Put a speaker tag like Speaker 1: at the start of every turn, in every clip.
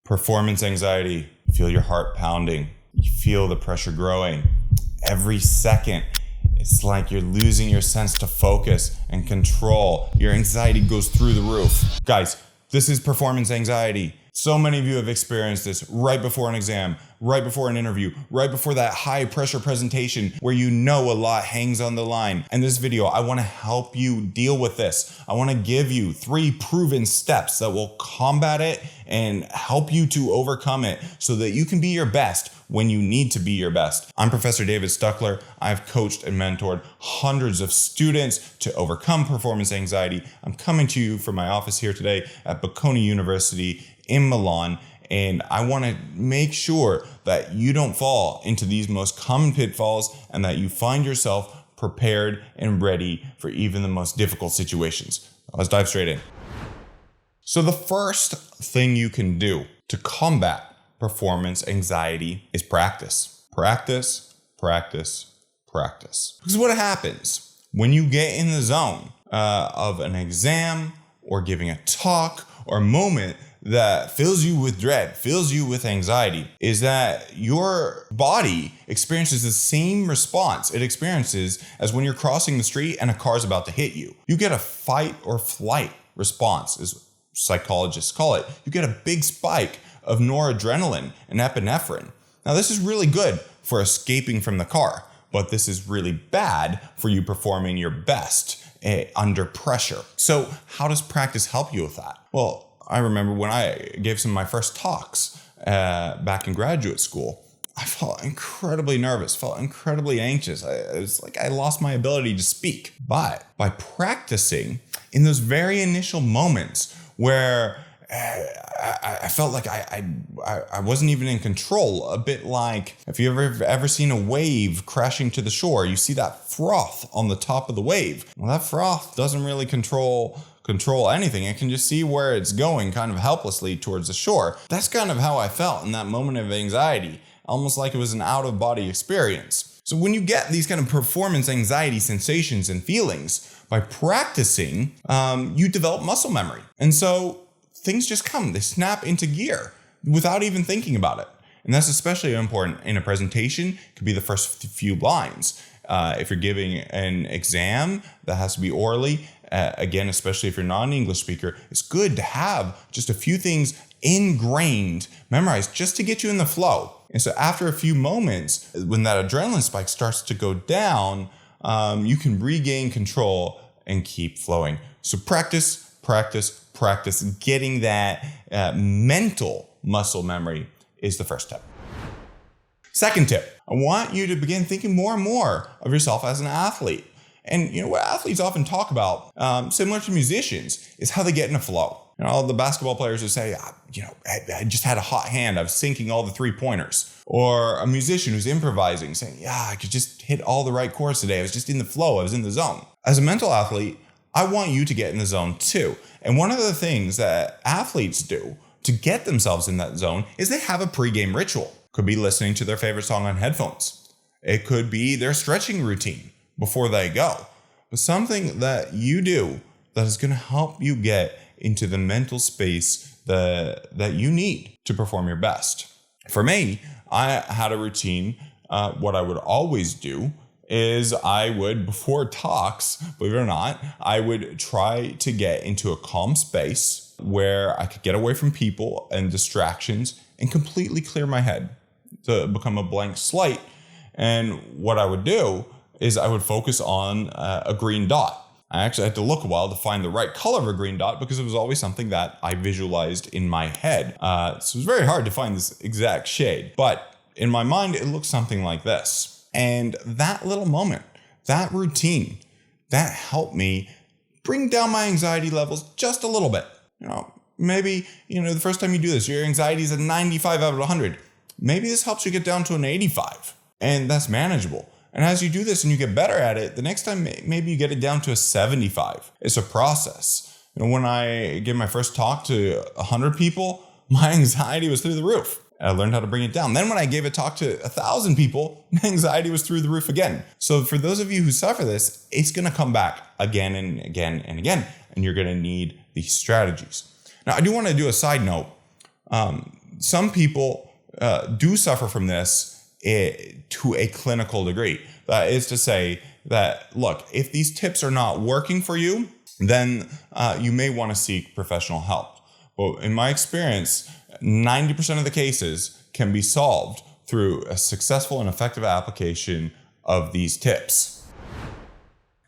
Speaker 1: Performance anxiety, you feel your heart pounding. You feel the pressure growing. Every second, it's like you're losing your sense to focus and control. Your anxiety goes through the roof. Guys, this is performance anxiety. So many of you have experienced this right before an exam, right before an interview, right before that high pressure presentation where you know a lot hangs on the line. In this video, I want to help you deal with this. I want to give you 3 proven steps that will combat it and help you to overcome it so that you can be your best when you need to be your best. I'm Professor David Stuckler. I've coached and mentored hundreds of students to overcome performance anxiety. I'm coming to you from my office here today at Bocconi University in Milan, and I want to make sure that you don't fall into these most common pitfalls and that you find yourself prepared and ready for even the most difficult situations. Let's dive straight in. So the first thing you can do to combat performance anxiety is practice. Practice, practice, practice. Because what happens when you get in the zone of an exam or giving a talk or a moment that fills you with dread, fills you with anxiety, is that your body experiences the same response it experiences as when you're crossing the street and a car's about to hit you. You get a fight or flight response, as psychologists call it. You get a big spike of noradrenaline and epinephrine. Now, this is really good for escaping from the car, but this is really bad for you performing your best under pressure. So how does practice help you with that? Well, I remember when I gave some of my first talks back in graduate school, I felt incredibly nervous, felt incredibly anxious. It was like I lost my ability to speak. But by practicing in those very initial moments where I felt like I wasn't even in control, a bit like if you ever seen a wave crashing to the shore, you see that froth on the top of the wave. Well, that froth doesn't really control anything. It can just see where it's going kind of helplessly towards the shore. That's kind of how I felt in that moment of anxiety, almost like it was an out-of-body experience. So when you get these kind of performance anxiety sensations and feelings, by practicing, you develop muscle memory. And so things just come, they snap into gear without even thinking about it. And that's especially important in a presentation. It could be the first few lines. If you're giving an exam that has to be orally, again, especially if you're not an English speaker, it's good to have just a few things ingrained, memorized, just to get you in the flow. And so after a few moments, when that adrenaline spike starts to go down, you can regain control and keep flowing. So practice, practice, practice. Getting that mental muscle memory is the first step. Second tip, I want you to begin thinking more and more of yourself as an athlete. And you know what athletes often talk about, similar to musicians, is how they get in a flow. You know, all the basketball players who say, I just had a hot hand, I was sinking all the 3-pointers. Or a musician who's improvising, saying, I could just hit all the right chords today. I was just in the flow, I was in the zone. As a mental athlete, I want you to get in the zone too. And one of the things that athletes do to get themselves in that zone is they have a pregame ritual. Could be listening to their favorite song on headphones. It could be their stretching routine before they go. But something that you do that is going to help you get into the mental space that you need to perform your best. For me, I had a routine. What I would always do is I would, before talks, believe it or not, I would try to get into a calm space where I could get away from people and distractions and completely clear my head to become a blank slate. And what I would do is I would focus on a green dot. I actually had to look a while to find the right color of a green dot because it was always something that I visualized in my head. So it was very hard to find this exact shade, but in my mind, it looked something like this. And that little moment, that routine, that helped me bring down my anxiety levels just a little bit. Maybe, the first time you do this, your anxiety is a 95 out of 100. Maybe this helps you get down to an 85, and that's manageable. And as you do this and you get better at it, the next time maybe you get it down to a 75. It's a process. When I gave my first talk to 100 people, my anxiety was through the roof. I learned how to bring it down. Then when I gave a talk to 1,000 people, my anxiety was through the roof again. So for those of you who suffer this, it's going to come back again and again and again, and you're going to need these strategies. Now, I do want to do a side note. some people do suffer from this to a clinical degree. That is to say that, look, if these tips are not working for you, then you may want to seek professional help. But in my experience, 90% of the cases can be solved through a successful and effective application of these tips.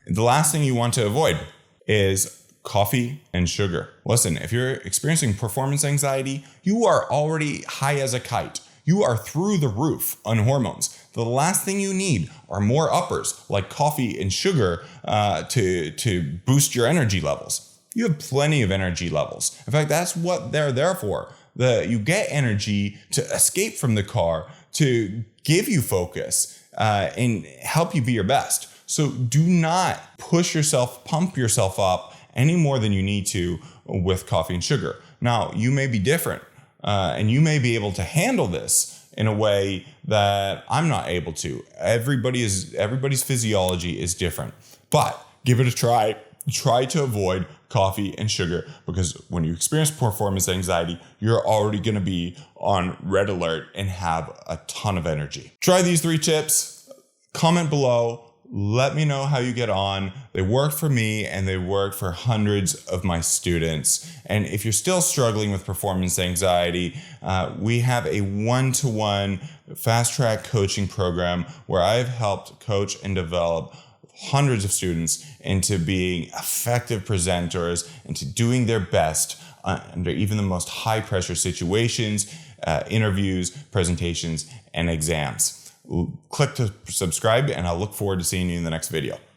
Speaker 1: The last thing you want to avoid is coffee and sugar. Listen, if you're experiencing performance anxiety, you are already high as a kite. You are through the roof on hormones. The last thing you need are more uppers like coffee and sugar to boost your energy levels. You have plenty of energy levels. In fact, that's what they're there for. You get energy to escape from the car, to give you focus and help you be your best. So do not push yourself, pump yourself up any more than you need to with coffee and sugar. Now, you may be different and you may be able to handle this in a way that I'm not able to. Everybody's physiology is different, but give it a try. Try to avoid coffee and sugar, because when you experience performance anxiety, you're already going to be on red alert and have a ton of energy. Try these 3 tips. Comment below. Let me know how you get on. They worked for me and they worked for hundreds of my students. And if you're still struggling with performance anxiety, we have a one-to-one fast-track coaching program where I've helped coach and develop hundreds of students into being effective presenters, into doing their best under even the most high-pressure situations, interviews, presentations, and exams. Click to subscribe, and I'll look forward to seeing you in the next video.